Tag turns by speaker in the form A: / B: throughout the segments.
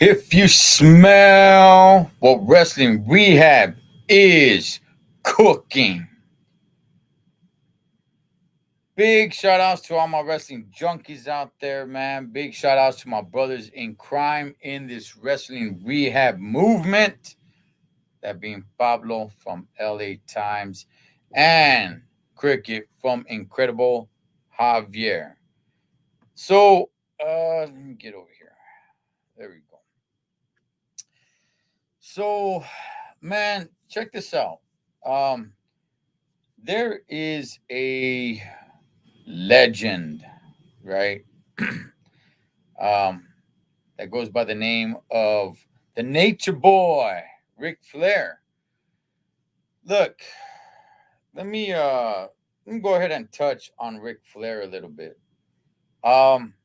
A: If you smell what wrestling rehab is cooking, big shout outs to all my wrestling junkies out there, man. Big shout outs to my brothers in crime in this wrestling rehab movement. That being Pablo from LA Times and Cricket from Incredible Javier. So, let me get over here. There we go. So, man, check this out. Um, there is a legend, right? um, that goes by the name of the Nature Boy, Ric Flair. Look, let me uh let me go ahead and touch on Ric Flair a little bit. Um,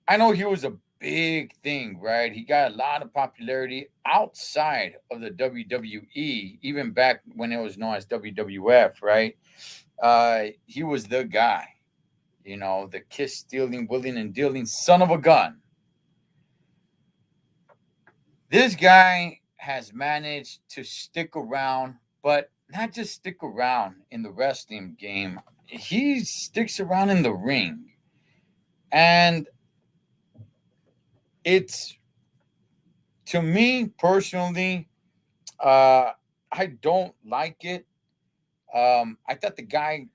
A: I know he was a big thing, right? He got a lot of popularity outside of the WWE, even back when it was known as WWF, right? He was the guy, the kiss stealing, willing and dealing son of a gun. This guy has managed to stick around, but not just stick around in the wrestling game. He sticks around in the ring. And it's, to me personally, uh, I don't like it. I thought the guy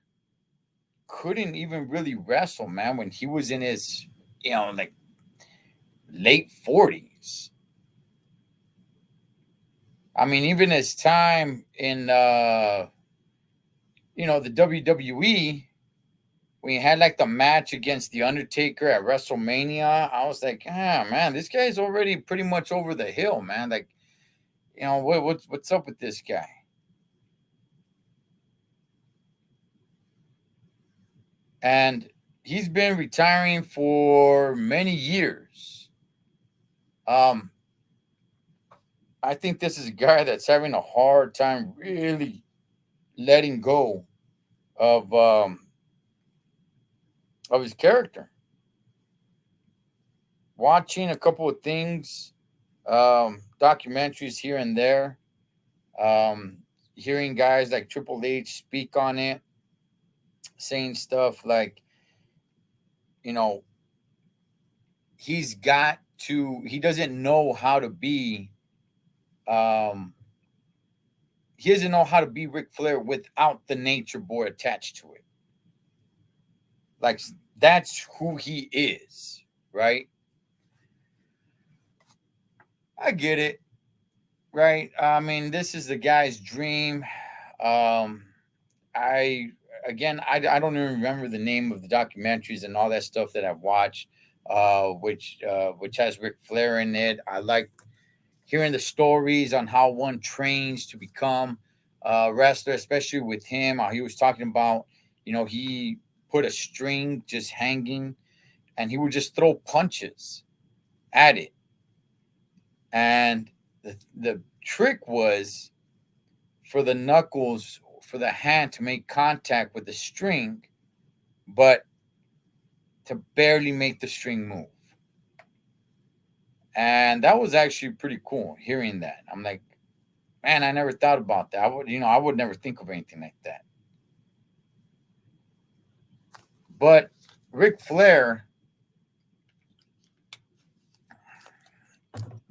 A: couldn't even really wrestle, man, when he was in his, like late 40s. I mean, even his time in, the WWE, when he had like the match against The Undertaker at WrestleMania, I was like, man, this guy's already pretty much over the hill, man. Like, what's up with this guy? And he's been retiring for many years. Um, I think this is a guy that's having a hard time really letting go of of his character. Watching a couple of things, documentaries here and there, um, hearing guys like Triple H speak on it, saying stuff like, you know, he doesn't know how to be, um, he doesn't know how to be Ric Flair without the Nature Boy attached to it. Like, that's who he is, right? I get it, right? I mean, this is the guy's dream. Um, I I don't even remember the name of the documentaries and all that stuff that I've watched, which has Ric Flair in it. I like hearing the stories on how one trains to become a wrestler, especially with him. How he was talking about, he put a string just hanging, and he would just throw punches at it, and the trick was for the knuckles for the hand to make contact with the string, but to barely make the string move. And that was actually pretty cool hearing that. I'm like, man, I never thought about that. I would never think of anything like that. But Ric Flair,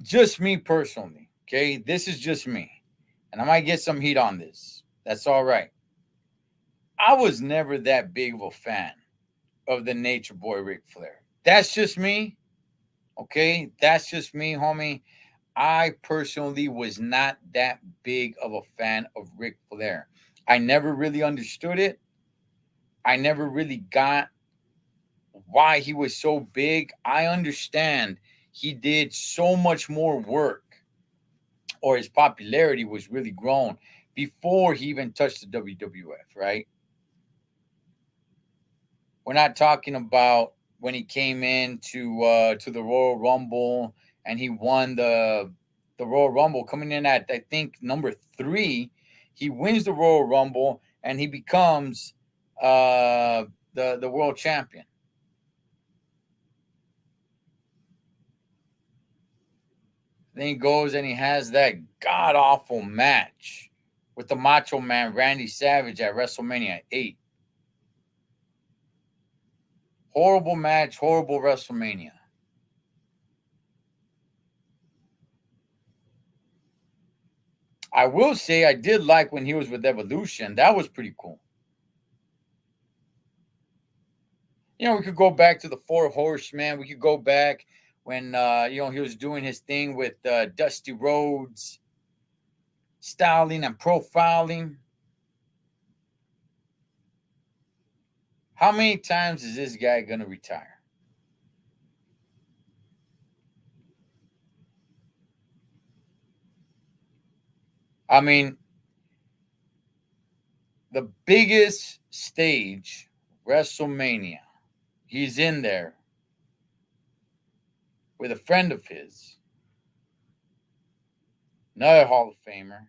A: just me personally, okay? This is just me. And I might get some heat on this. That's all right. I was never that big of a fan of the Nature Boy Ric Flair. That's just me. Okay, that's just me, homie. I personally was not that big of a fan of Ric Flair. I never really understood it. I never really got why he was so big. I understand he did so much more work, or his popularity was really grown before he even touched the WWF, right? We're not talking about when he came in to the Royal Rumble and he won the Royal Rumble, coming in at, I think, number 3. He wins the Royal Rumble and he becomes the world champion. Then he goes and he has that god awful match with the Macho Man Randy Savage at WrestleMania 8. Horrible match, horrible WrestleMania. I will say I did like when he was with Evolution. That was pretty cool. We could go back to the Four Horsemen. We could go back when he was doing his thing with Dusty Rhodes, styling and profiling. How many times is this guy going to retire? I mean, the biggest stage, WrestleMania, he's in there with a friend of his, another Hall of Famer,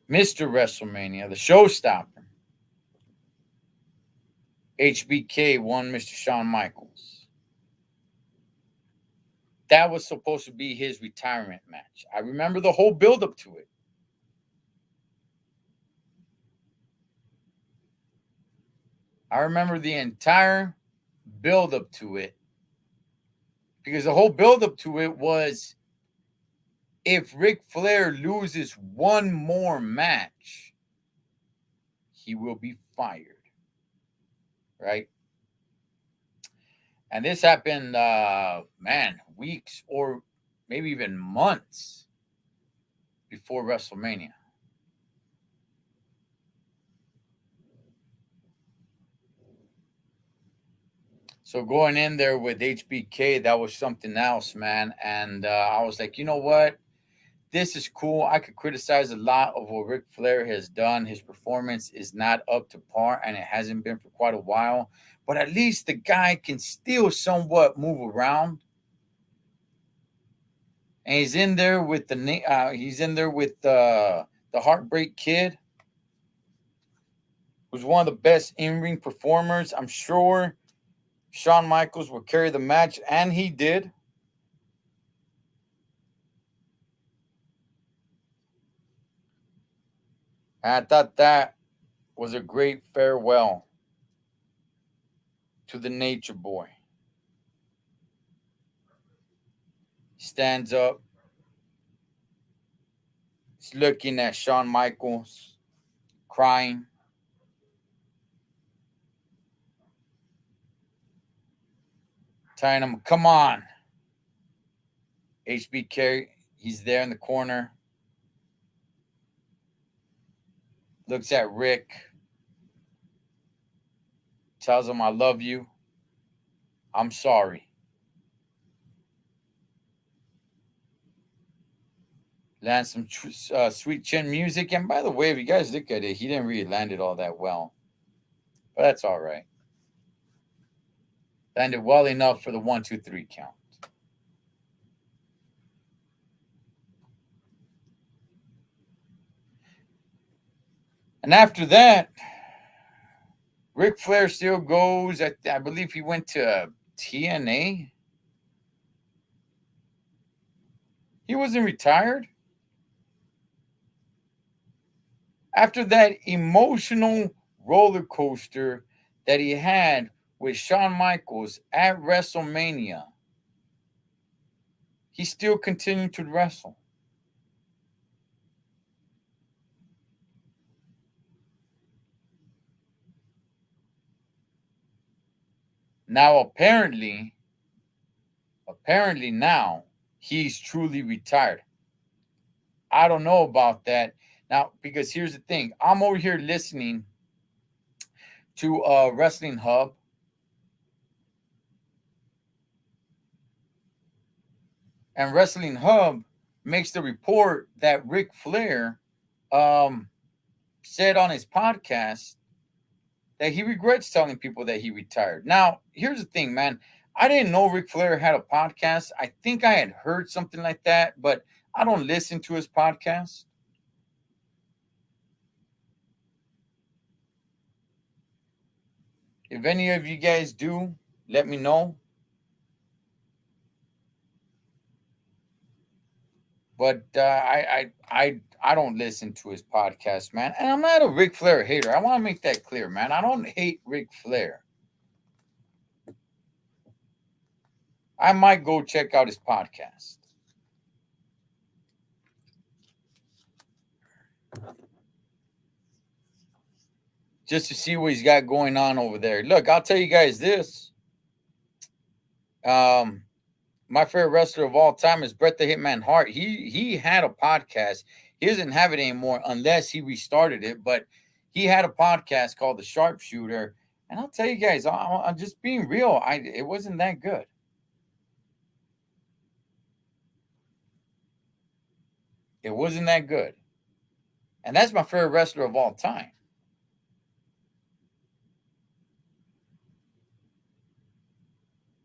A: Mr. WrestleMania, the showstopper, HBK, one Mr. Shawn Michaels. That was supposed to be his retirement match. I remember the whole build-up to it. I remember the entire build-up to it, because the whole build-up to it was, if Ric Flair loses one more match, he will be fired. Right? And this happened, weeks or maybe even months before WrestleMania. So going in there with HBK, that was something else, man. And I was like, you know what? This is cool. I could criticize a lot of what Ric Flair has done. His performance is not up to par, and it hasn't been for quite a while. But at least the guy can still somewhat move around. And he's in there with the Heartbreak Kid, who's one of the best in-ring performers. I'm sure Shawn Michaels will carry the match, and he did. And I thought that was a great farewell to the Nature Boy. Stands up. He's looking at Shawn Michaels, crying. Telling him, come on. HBK, he's there in the corner. Looks at Rick. Tells him, I love you. I'm sorry. Lands some sweet chin music. And by the way, if you guys look at it, he didn't really land it all that well. But that's all right. Landed well enough for the 1, 2, 3 count. And after that, Ric Flair still goes. I believe he went to TNA. He wasn't retired. After that emotional roller coaster that he had with Shawn Michaels at WrestleMania, he still continued to wrestle. Now, apparently now he's truly retired. I don't know about that. Now, because here's the thing, I'm over here listening to Wrestling Hub. And Wrestling Hub makes the report that Ric Flair said on his podcast that he regrets telling people that he retired. Now, here's the thing, man. I didn't know Ric Flair had a podcast. I think I had heard something like that, but I don't listen to his podcast. If any of you guys do, let me know. But I don't listen to his podcast, man. And I'm not a Ric Flair hater. I want to make that clear, man. I don't hate Ric Flair. I might go check out his podcast just to see what he's got going on over there. Look, I'll tell you guys this. Um, my favorite wrestler of all time is Bret the Hitman Hart. He had a podcast. He doesn't have it anymore unless he restarted it. But he had a podcast called The Sharpshooter, and I'll tell you guys, I'm just being real. It wasn't that good. It wasn't that good, and that's my favorite wrestler of all time.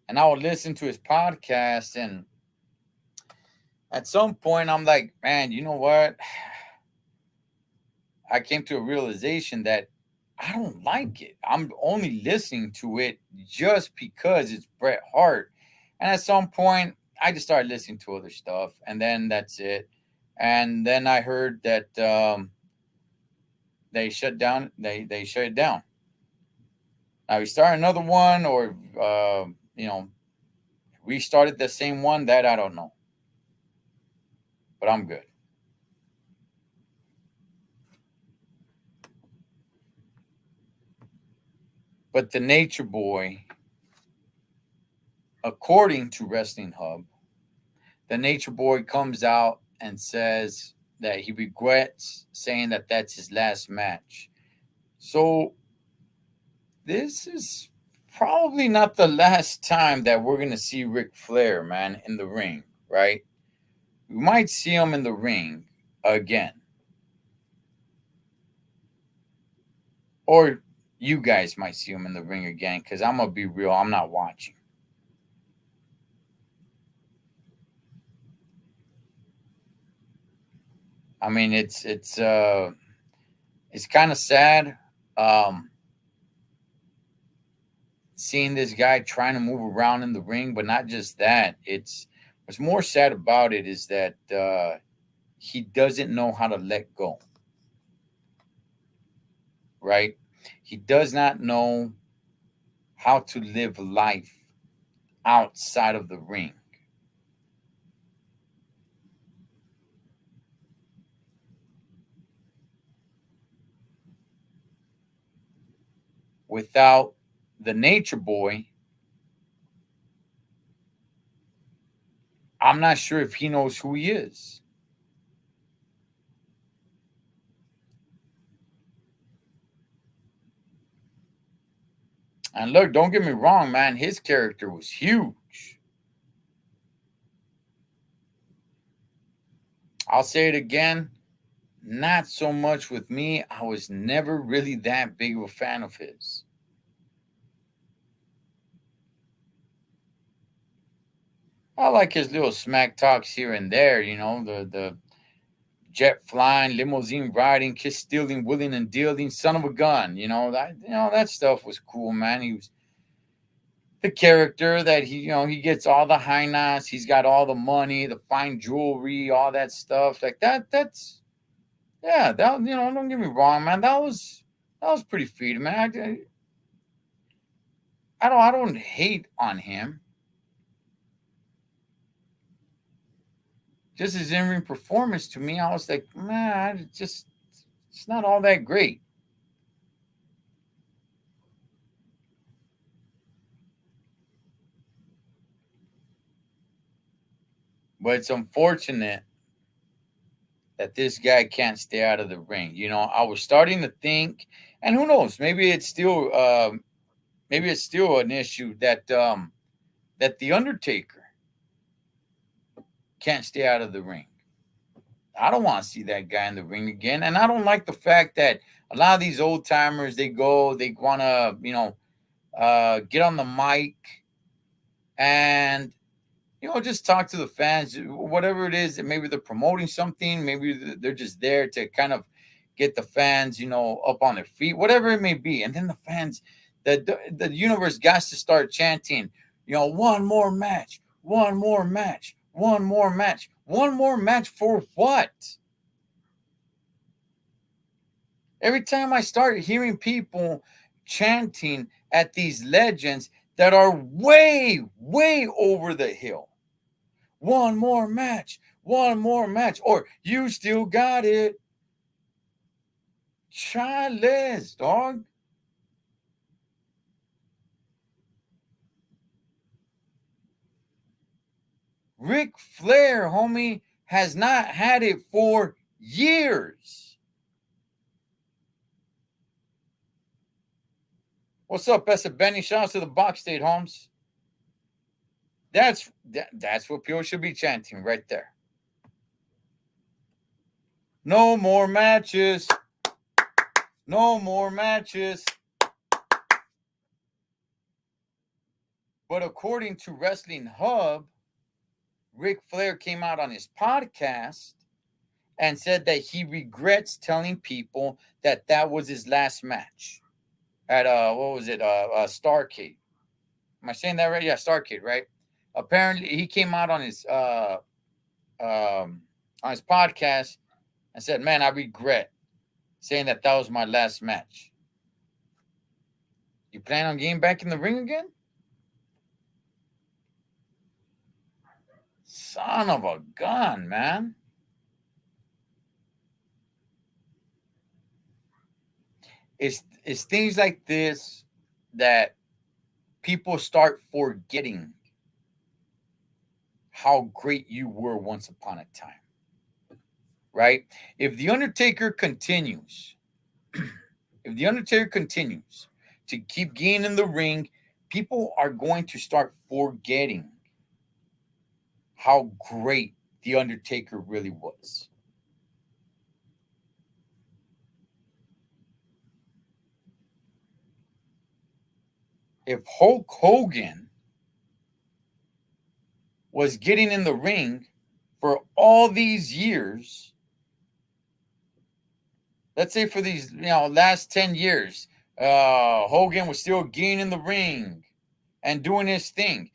A: And I would listen to his podcast, and at some point, I'm like, man, you know what? I came to a realization that I don't like it. I'm only listening to it just because it's Bret Hart. And at some point, I just started listening to other stuff, and then that's it. And then I heard that they shut down. They shut it down. Now we start another one, or restarted the same one. That I don't know, but I'm good. But the Nature Boy, according to Wrestling Hub, the Nature Boy comes out and says that he regrets saying that that's his last match. So this is probably not the last time that we're going to see Ric Flair, man, in the ring, right? We might see him in the ring again. Or you guys might see him in the ring again, because I'm going to be real, I'm not watching. I mean, it's kind of sad seeing this guy trying to move around in the ring, but not just that. It's what's more sad about it is that he doesn't know how to let go. Right? He does not know how to live life outside of the ring. Without the Nature Boy, I'm not sure if he knows who he is. And look, don't get me wrong, man, his character was huge. I'll say it again, not so much with me. I was never really that big of a fan of his. I like his little smack talks here and there, the jet flying, limousine riding, kiss stealing, willing and dealing, son of a gun. That stuff was cool, man. He was the character that he gets all the high knots, he's got all the money, the fine jewelry, all that stuff like that. That's yeah, that don't get me wrong, man. That was pretty freedom, man. I don't hate on him. Just his in-ring performance to me, I was like, man, it's not all that great. But it's unfortunate that this guy can't stay out of the ring. I was starting to think, and who knows, maybe it's still an issue that the Undertaker can't stay out of the ring. I don't want to see that guy in the ring again, and I don't like the fact that a lot of these old timers they want to get on the mic and just talk to the fans, whatever it is that maybe they're promoting something, maybe they're just there to kind of get the fans, up on their feet, whatever it may be. And then the fans, the universe got to start chanting, one more match, one more match, One more match. One more match for what? Every time I start hearing people chanting at these legends that are way, way over the hill. One more match. One more match. Or you still got it. Chales, dog. Ric Flair, homie, has not had it for years. What's up, Bessa Benny? Shout out to the box state, Holmes. That's what people should be chanting right there. No more matches. No more matches. But according to Wrestling Hub, Ric Flair came out on his podcast and said that he regrets telling people that that was his last match at what was it, Starcade. Am I saying that right? Yeah, Starcade, right? Apparently, he came out on his podcast and said, "Man, I regret saying that that was my last match." You plan on getting back in the ring again? Son of a gun, man. It's things like this that people start forgetting how great you were once upon a time. Right? If the Undertaker continues, if the Undertaker continues to keep getting in the ring, people are going to start forgetting how great the Undertaker really was. If Hulk Hogan was getting in the ring for all these years, let's say for these last 10 years, Hogan was still getting in the ring and doing his thing.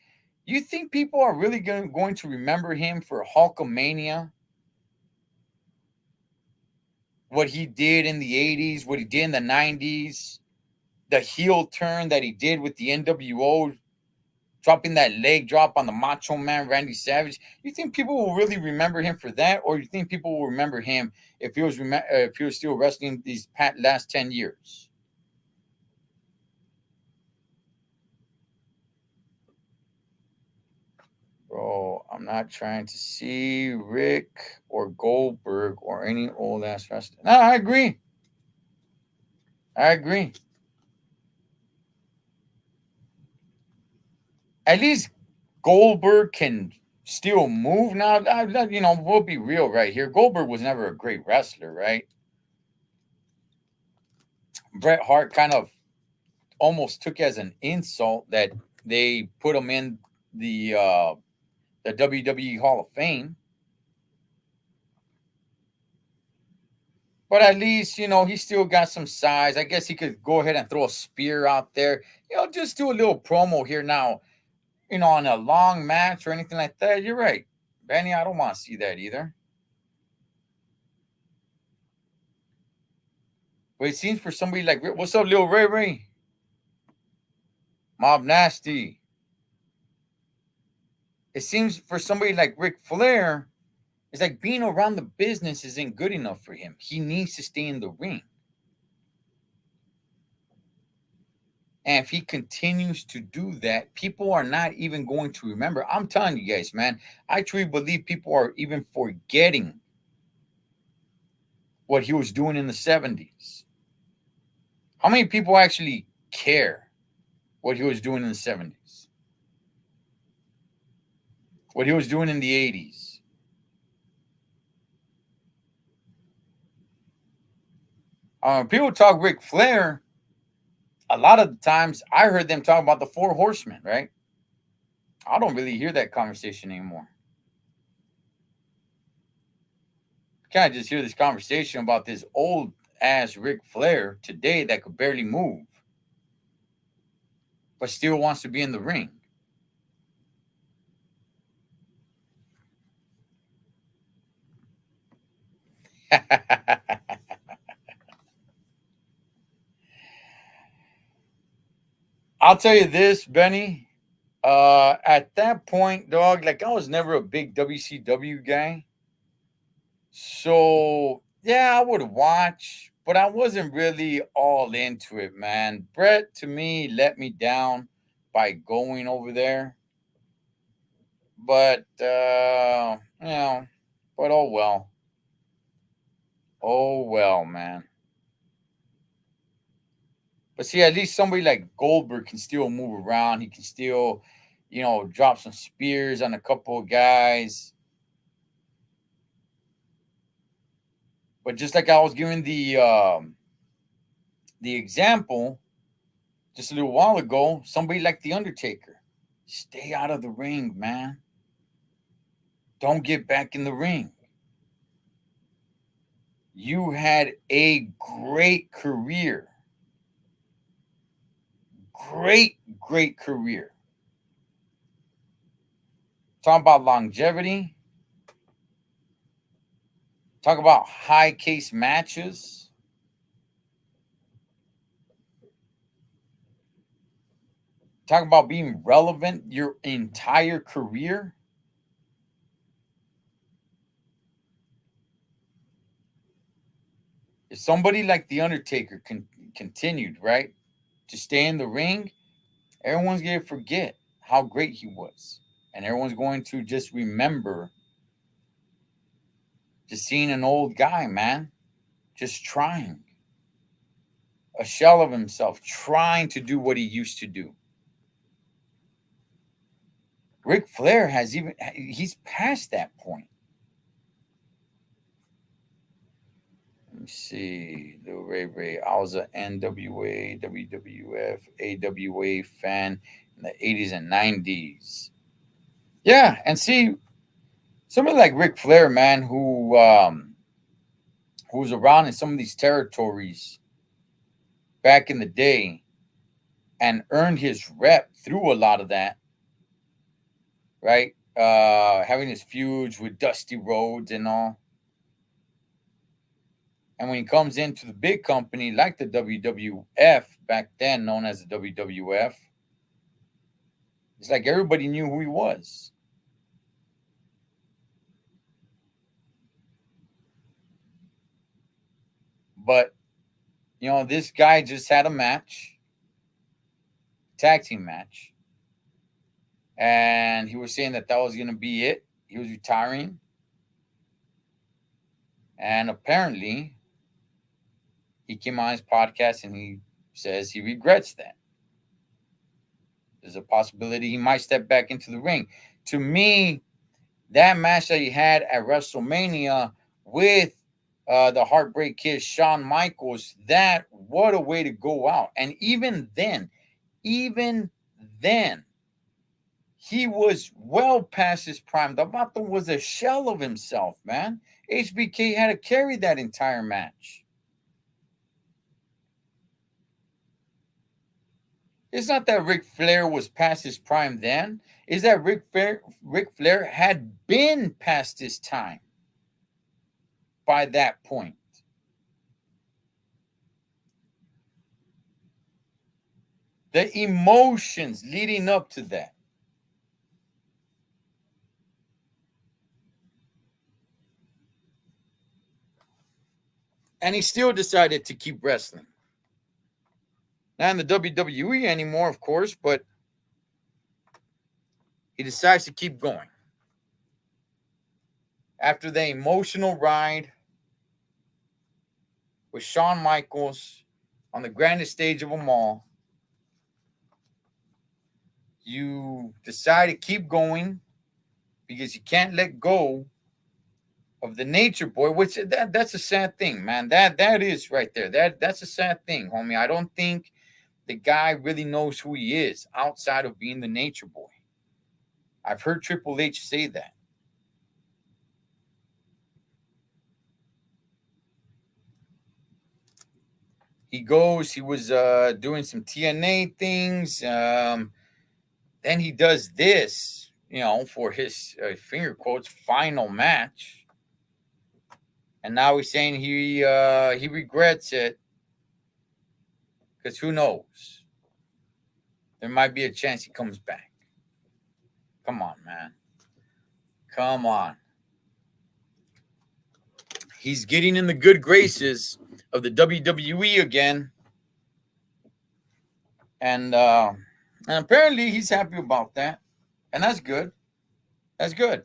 A: You think people are really going to remember him for Hulkamania? What he did in the 80s, what he did in the 90s, the heel turn that he did with the NWO, dropping that leg drop on the Macho Man Randy Savage. You think people will really remember him for that, or you think people will remember him if he was still wrestling these last 10 years? Bro, I'm not trying to see Rick or Goldberg or any old ass wrestler. No, I agree. I agree. At least Goldberg can still move now. We'll be real right here. Goldberg was never a great wrestler, right? Bret Hart kind of almost took as an insult that they put him in the WWE Hall of Fame. But at least, he still got some size. I guess he could go ahead and throw a spear out there. Just do a little promo here now, on a long match or anything like that. You're right, Benny. I don't want to see that either. But it seems for somebody like, what's up, Lil Ray Ray? Mob Nasty. It seems for somebody like Ric Flair, it's like being around the business isn't good enough for him. He needs to stay in the ring. And if he continues to do that, people are not even going to remember. I'm telling you guys, man, I truly believe people are even forgetting what he was doing in the 70s. How many people actually care what he was doing in the 70s? What he was doing in the 80s? People talk Ric Flair. A lot of the times I heard them talk about the Four Horsemen, right? I don't really hear that conversation anymore. Kind of just hear this conversation about this old ass Ric Flair today that could barely move, but still wants to be in the ring. I'll tell you this, Benny. At that point, dog, like I was never a big WCW guy. So yeah, I would watch, but I wasn't really all into it, man. Brett to me let me down by going over there. But but oh well. Oh well, man. But see, at least somebody like Goldberg can still move around. He can still, drop some spears on a couple of guys. But just like I was giving the example just a little while ago, somebody like the Undertaker, stay out of the ring, man. Don't get back in the ring. You had a great career. Great career. Talk about longevity. Talk about high case matches. Talk about being relevant your entire career. If somebody like The Undertaker continued, right, to stay in the ring, everyone's going to forget how great he was. And everyone's going to just remember just seeing an old guy, man, just trying, a shell of himself, trying to do what he used to do. Ric Flair he's past that point. Let me see. Lil Ray Ray. I was an NWA, WWF, AWA fan in the 80s and 90s. Yeah, and see, somebody like Ric Flair, man, who was around in some of these territories back in the day and earned his rep through a lot of that, right? Having his feuds with Dusty Rhodes and all. And when he comes into the big company like the WWF back then, known as the WWF, it's like everybody knew who he was. But, this guy just had a match, tag team match. And he was saying that was going to be it. He was retiring. And apparently, he came on his podcast and he says he regrets that. There's a possibility he might step back into the ring. To me, that match that he had at WrestleMania with the Heartbreak Kid, Shawn Michaels, what a way to go out. And even then, he was well past his prime. The Vato was a shell of himself, man. HBK had to carry that entire match. It's not that Ric Flair was past his prime then. It's that Ric Flair had been past his time by that point. The emotions leading up to that. And he still decided to keep wrestling. Not in the WWE anymore, of course, but he decides to keep going. After the emotional ride with Shawn Michaels on the grandest stage of them all, you decide to keep going because you can't let go of the Nature Boy, which that's a sad thing, man. That is right there. That's a sad thing, homie. I don't think the guy really knows who he is outside of being the Nature Boy. I've heard Triple H say that. He was doing some TNA things. Then he does this, for his finger quotes final match. And now he's saying he regrets it because who knows? There might be a chance he comes back. Come on, man. Come on. He's getting in the good graces of the WWE again. And apparently he's happy about that. And that's good. That's good.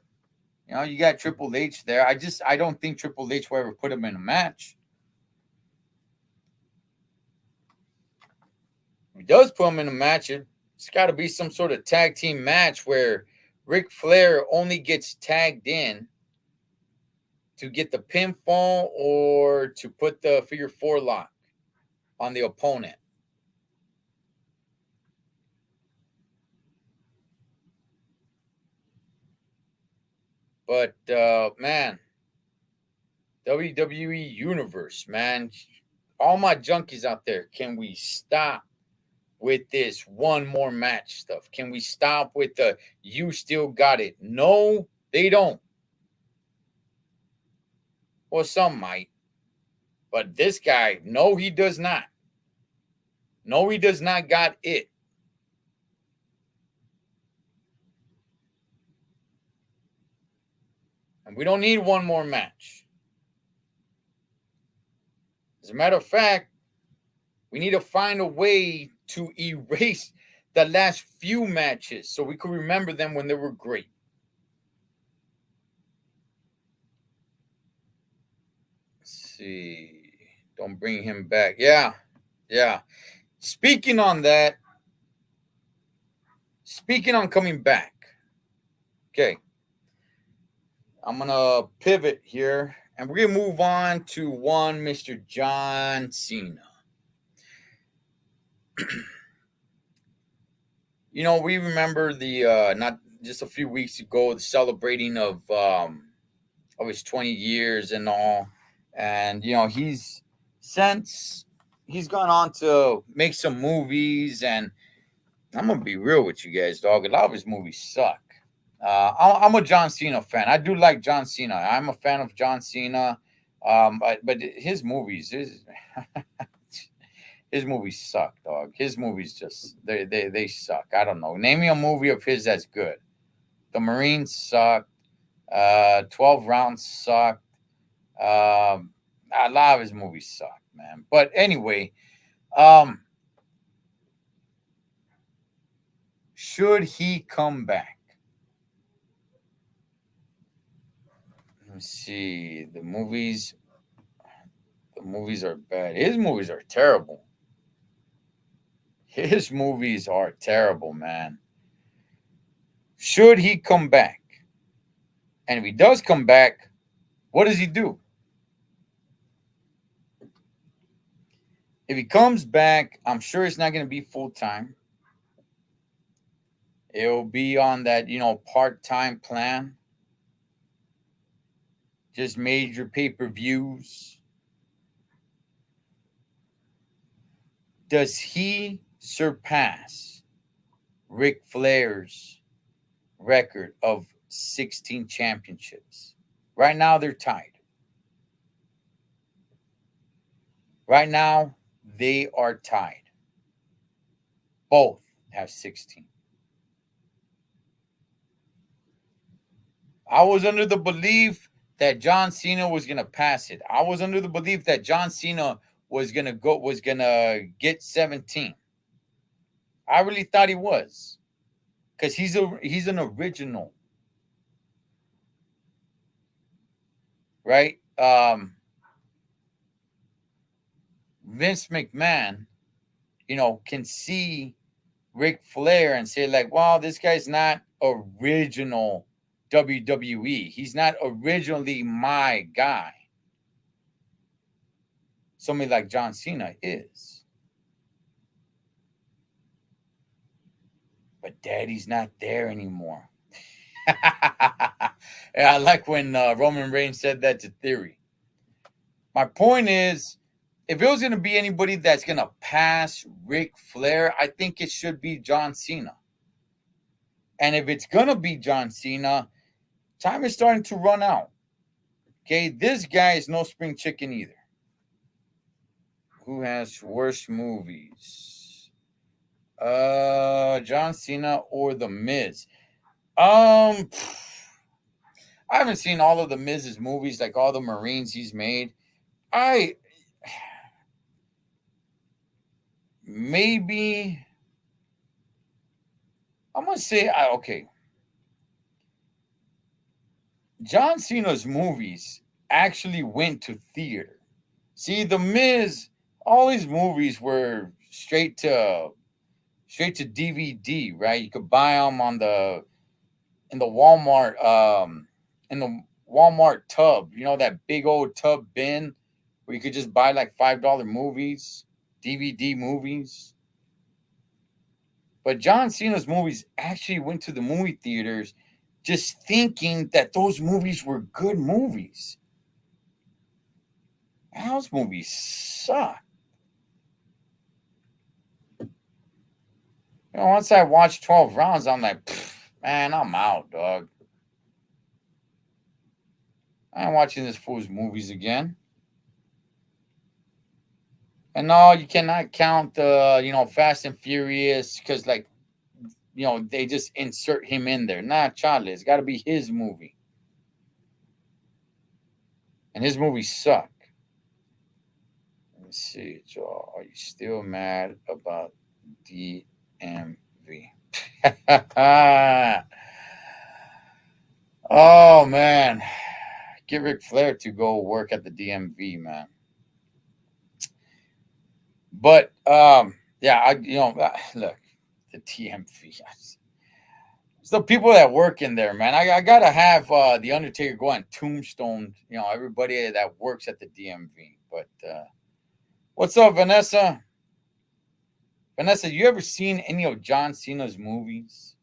A: You know, you got Triple H there. I don't think Triple H will ever put him in a match. If he does put him in a match, it's got to be some sort of tag team match where Ric Flair only gets tagged in to get the pinfall or to put the figure four lock on the opponent. But man, WWE Universe, man, all my junkies out there, can we stop with this one more match stuff? Can we stop with the you still got it? No, they don't. Well, some might. But this guy, no, he does not. No, he does not got it. And we don't need one more match. As a matter of fact, we need to find a way to erase the last few matches so we could remember them when they were great. Let's see. Don't bring him back. Yeah. Speaking on coming back. Okay. I'm going to pivot here and we're going to move on to one Mr. John Cena. You know, we remember the not just a few weeks ago the celebrating of his 20 years and all, and you know he's gone on to make some movies, and I'm gonna be real with you guys, dog. A lot of his movies suck. I'm a John Cena fan. I do like John Cena. I'm a fan of John Cena, but his movies his movies suck, dog. His movies just they suck. I don't know. Name me a movie of his that's good. The Marines suck. 12 rounds suck. A lot of his movies suck, man. But anyway, should he come back? Let's see. The movies are bad. His movies are terrible. His movies are terrible, man. Should he come back? And if he does come back, what does he do? If he comes back, I'm sure it's not going to be full time. It'll be on that, part-time plan. Just major pay-per-views. Does he surpass Ric Flair's record of 16 championships? Right now, they're tied. Right now, they are tied. Both have 16. I was under the belief that John Cena was going to pass it. I was under the belief that John Cena was going to get 17. I really thought he was, because he's an original, right? Vince McMahon, can see Ric Flair and say like, "Wow, this guy's not original WWE. He's not originally my guy." Somebody like John Cena is. But Daddy's not there anymore. I like when Roman Reigns said that to Theory. My point is, if it was going to be anybody that's going to pass Ric Flair, I think it should be John Cena. And if it's going to be John Cena, time is starting to run out. Okay, this guy is no spring chicken either. Who has worse movies? John Cena or The Miz? Um, I haven't seen all of the Miz's movies, like all the Marines he's made. I maybe I'm gonna say okay. John Cena's movies actually went to theater. See, the Miz, all his movies were straight to DVD, right? You could buy them on the in the Walmart in the Walmart tub. You know that big old tub bin where you could just buy like $5 movies, DVD movies. But John Cena's movies actually went to the movie theaters just thinking that those movies were good movies. Those movies suck. Once I watched 12 rounds, I'm like, man, I'm out, dog. I ain't watching this fool's movies again. And no, you cannot count the, Fast and Furious because, like, they just insert him in there. Nah, Charlie, it's got to be his movie. And his movies suck. Let me see, Joe. Are you still mad about DMV? Oh, man. Get Ric Flair to go work at the DMV, man. But, yeah, look, the DMV. It's the people that work in there, man. I gotta have the Undertaker go on tombstone, everybody that works at the DMV. But what's up, Vanessa? Vanessa, you ever seen any of John Cena's movies?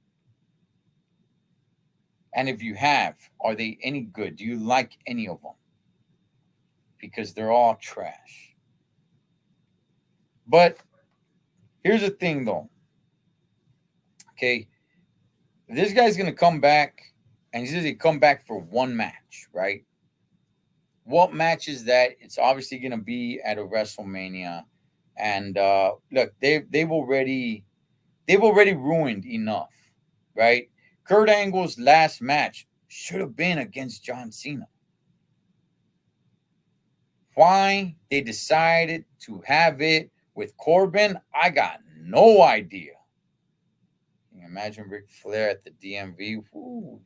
A: And if you have, are they any good? Do you like any of them? Because they're all trash. But here's the thing, though. Okay, this guy's gonna come back, and he's gonna come back for one match, right? What match is that? It's obviously gonna be at a WrestleMania, and look, they've already ruined enough, right? Kurt Angle's last match should have been against John Cena. Why they decided to have it with Corbin, I got no idea. Can you imagine Ric Flair at the DMV? Ooh,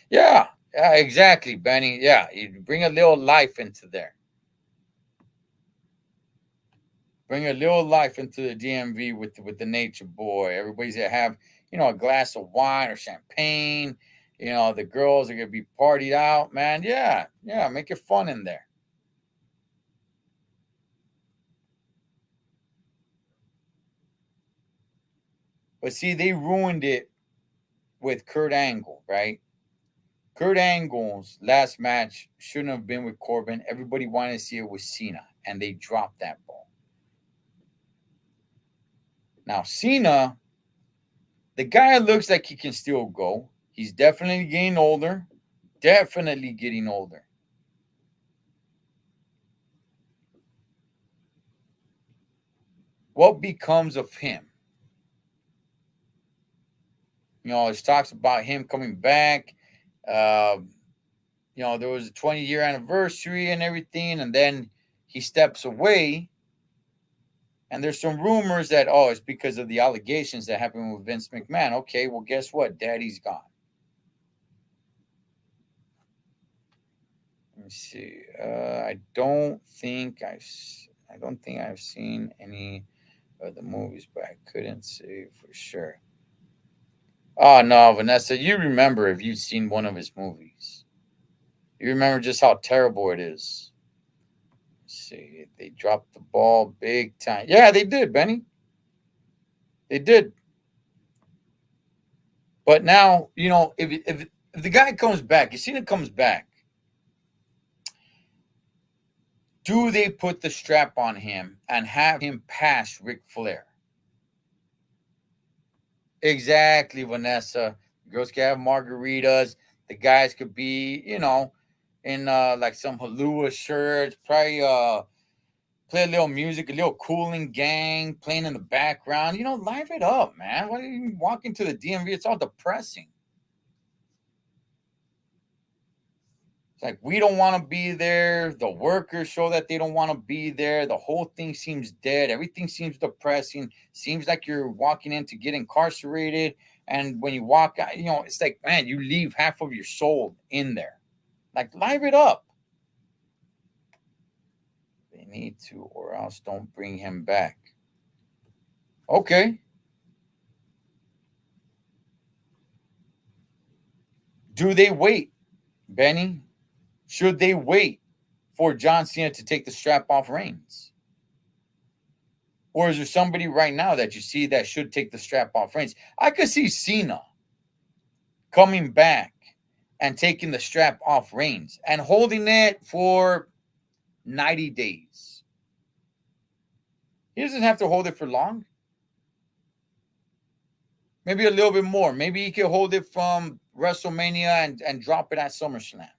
A: yeah, yeah, exactly, Benny. Yeah, you bring a little life into there. Bring a little life into the DMV with the Nature Boy. Everybody's gonna have a glass of wine or champagne. The girls are gonna be partied out, man. Yeah, yeah, make it fun in there. But see, they ruined it with Kurt Angle, right? Kurt Angle's last match shouldn't have been with Corbin. Everybody wanted to see it with Cena, and they dropped that ball. Now, Cena, the guy looks like he can still go. He's definitely getting older. Definitely getting older. What becomes of him? There's talks about him coming back. Uh, there was a 20-year anniversary and everything, and then he steps away. And there's some rumors that, it's because of the allegations that happened with Vince McMahon. Okay, well, guess what? Daddy's gone. Let me see. I don't think I've seen any of the movies, but I couldn't say for sure. Oh no, Vanessa, you remember if you've seen one of his movies. You remember just how terrible it is. Let's see, they dropped the ball big time. Yeah, they did, Benny. They did. But now, if the guy comes back, you seen it comes back, do they put the strap on him and have him pass Ric Flair? Exactly, Vanessa. The girls can have margaritas. The guys could be, in like some Halua shirts, probably play a little music, a little cooling gang playing in the background. Live it up, man. Why are you walking to the DMV? It's all depressing. It's like we don't want to be there. The workers show that they don't want to be there. The whole thing seems dead. Everything seems depressing. Seems like you're walking in to get incarcerated. And when you walk out, it's like, man, you leave half of your soul in there. Like, live it up. They need to, or else don't bring him back. Okay. Do they wait, Benny? Should they wait for John Cena to take the strap off Reigns? Or is there somebody right now that you see that should take the strap off Reigns? I could see Cena coming back and taking the strap off Reigns and holding it for 90 days. He doesn't have to hold it for long. Maybe a little bit more. Maybe he could hold it from WrestleMania and drop it at SummerSlam.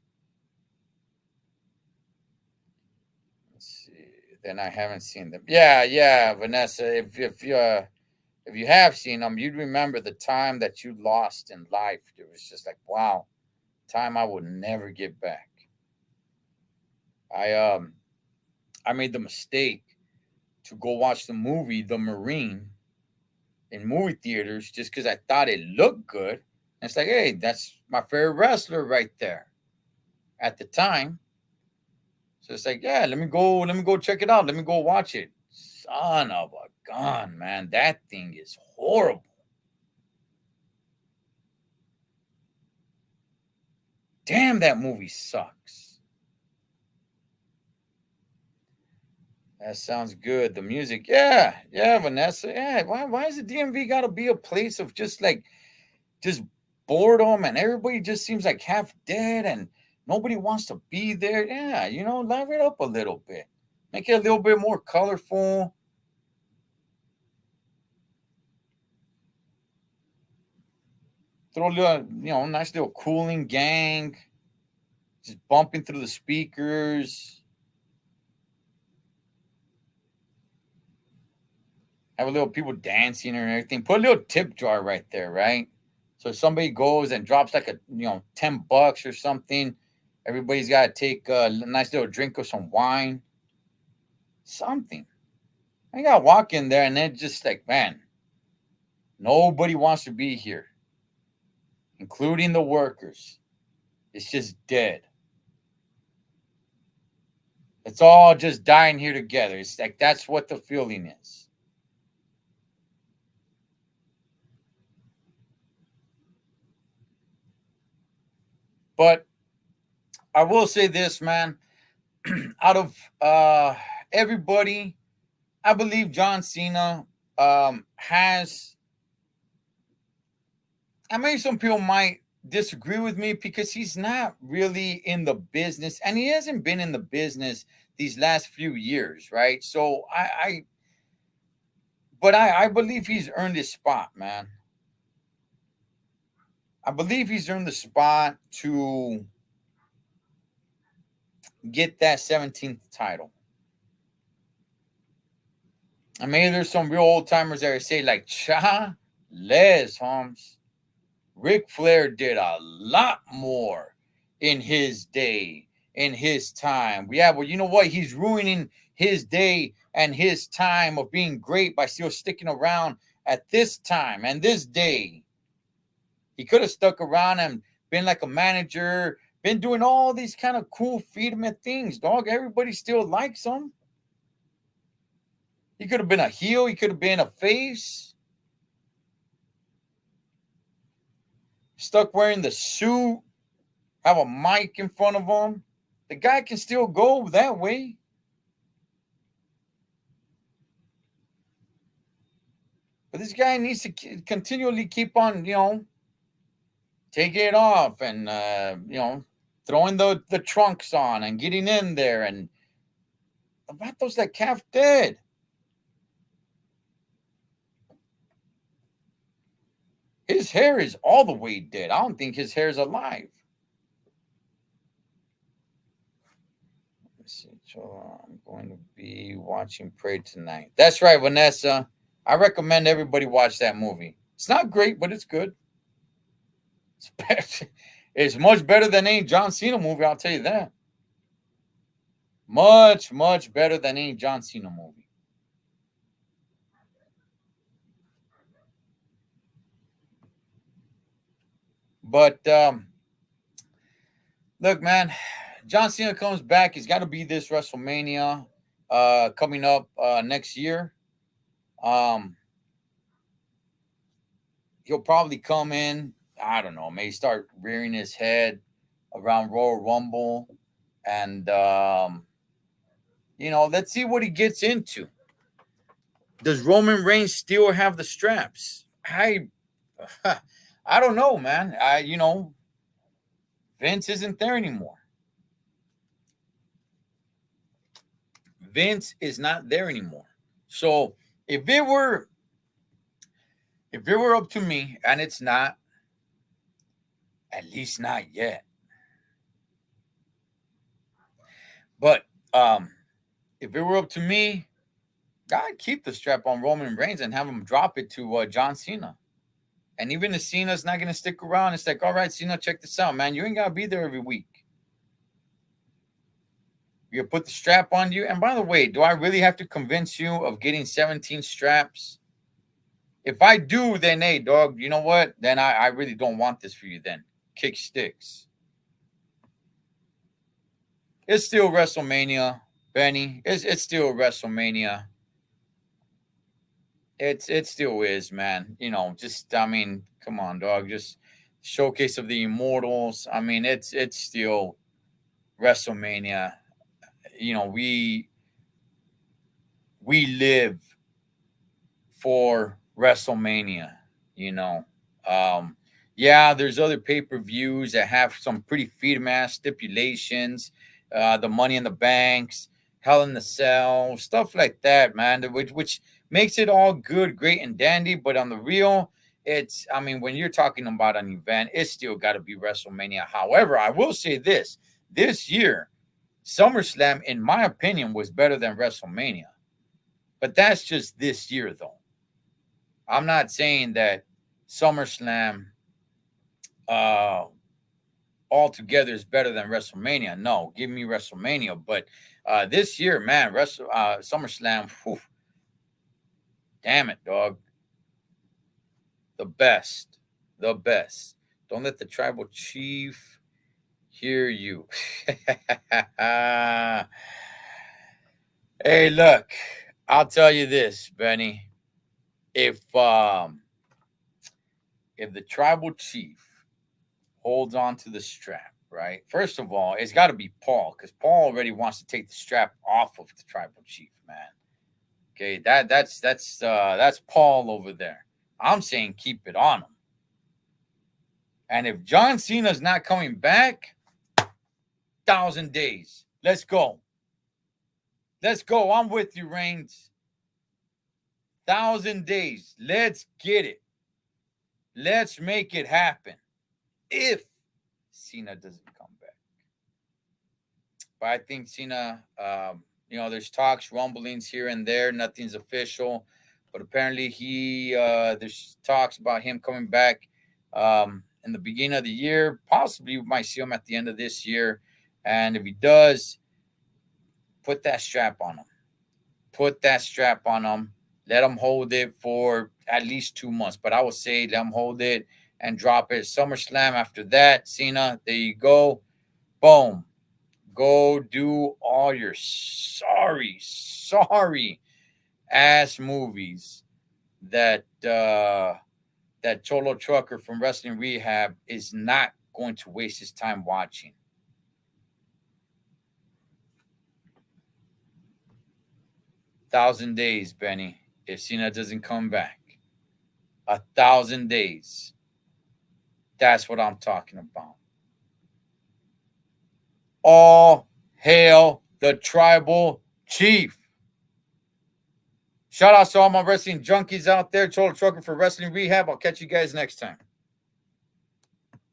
A: Then I haven't seen them. Yeah, Vanessa. If you have seen them, you'd remember the time that you lost in life. It was just like, wow, time I would never get back. I made the mistake to go watch the movie The Marine in movie theaters just because I thought it looked good. And it's like, hey, that's my favorite wrestler right there at the time. So it's like, yeah, let me go check it out. Let me go watch it. Son of a gun, man. That thing is horrible. Damn, that movie sucks. That sounds good. The music, yeah, Vanessa. Yeah, why is the DMV gotta be a place of just boredom and everybody just seems like half dead and nobody wants to be there? Yeah, live it up a little bit. Make it a little bit more colorful. Throw a little, nice little cooling gang. Just bumping through the speakers. Have a little people dancing and everything. Put a little tip jar right there, right? So if somebody goes and drops like $10 or something, everybody's got to take a nice little drink of some wine. Something. I got to walk in there and they're just like, man, nobody wants to be here, including the workers. It's just dead. It's all just dying here together. It's like that's what the feeling is. But I will say this, man. Out of everybody, I believe John Cena has. I mean, some people might disagree with me because he's not really in the business, and he hasn't been in the business these last few years, right? So I believe he's earned his spot, man. I believe he's earned the spot to get that 17th title. I mean, there's some real old timers that say like, Les Holmes. Ric Flair did a lot more in his day, in his time. Yeah, well, you know what? He's ruining his day and his time of being great by still sticking around at this time and this day. He could have stuck around and been like a manager, been doing all these kind of cool freedom things, dog. Everybody still likes him. He could have been a heel. He could have been a face. Stuck wearing the suit, have a mic in front of him. The guy can still go that way. But this guy needs to continually keep on, taking it off and, throwing the trunks on and getting in there. And the vato's like half dead. His hair is all the way dead. I don't think his hair is alive. So I'm going to be watching Prey tonight. That's right, Vanessa. I recommend everybody watch that movie. It's not great, but it's good. It's much better than any John Cena movie, I'll tell you that. Much, much better than any John Cena movie. But look, man, John Cena comes back. He's got to be this WrestleMania coming up next year. Um, he'll probably come in. I don't know. Maybe start rearing his head around Royal Rumble, and let's see what he gets into. Does Roman Reigns still have the straps? I don't know, man. Vince isn't there anymore. Vince is not there anymore. So if it were up to me, and it's not, at least not yet. But if it were up to me, I'd keep the strap on Roman Reigns and have him drop it to John Cena. And even if Cena's not going to stick around, it's like, all right, Cena, check this out, man. You ain't got to be there every week. You put the strap on you. And by the way, do I really have to convince you of getting 17 straps? If I do, then, hey, dog, you know what? Then I really don't want this for you then. Kick sticks. It's still WrestleMania, Benny. It's still WrestleMania. It still is, man. Come on, dog. Just showcase of the Immortals. I mean, it's still WrestleMania. We live for WrestleMania. Yeah, there's other pay-per-views that have some pretty freedom-ass stipulations. The Money in the Banks, Hell in the Cell, stuff like that, man. Which makes it all good, great, and dandy. But on the real, when you're talking about an event, it's still got to be WrestleMania. However, I will say this year, SummerSlam, in my opinion, was better than WrestleMania. But that's just this year, though. I'm not saying that SummerSlam altogether is better than WrestleMania. No, give me WrestleMania. But this year, man, SummerSlam, whew, damn it, dog. The best. Don't let the tribal chief hear you. Hey, look, I'll tell you this, Benny. If the tribal chief holds on to the strap, right? First of all, it's got to be Paul, because Paul already wants to take the strap off of the tribal chief, man. Okay, that's Paul over there. I'm saying keep it on him. And if John Cena's not coming back, 1,000 days. Let's go. I'm with you, Reigns. 1,000 days. Let's get it. Let's make it happen. If Cena doesn't come back. But I think Cena, there's talks, rumblings here and there. Nothing's official. But apparently there's talks about him coming back in the beginning of the year. Possibly we might see him at the end of this year. And if he does, put that strap on him. Let him hold it for at least 2 months. But I would say let him hold it and drop it. SummerSlam after that. Cena, there you go. Boom. Go do all your sorry ass movies that Cholo Trucker from Wrestling Rehab is not going to waste his time watching. Thousand days, Benny. If Cena doesn't come back, 1,000 days. That's what I'm talking about. All hail the tribal chief. Shout out to all my wrestling junkies out there. Cholo Trucker for Wrestling Rehab. I'll catch you guys next time.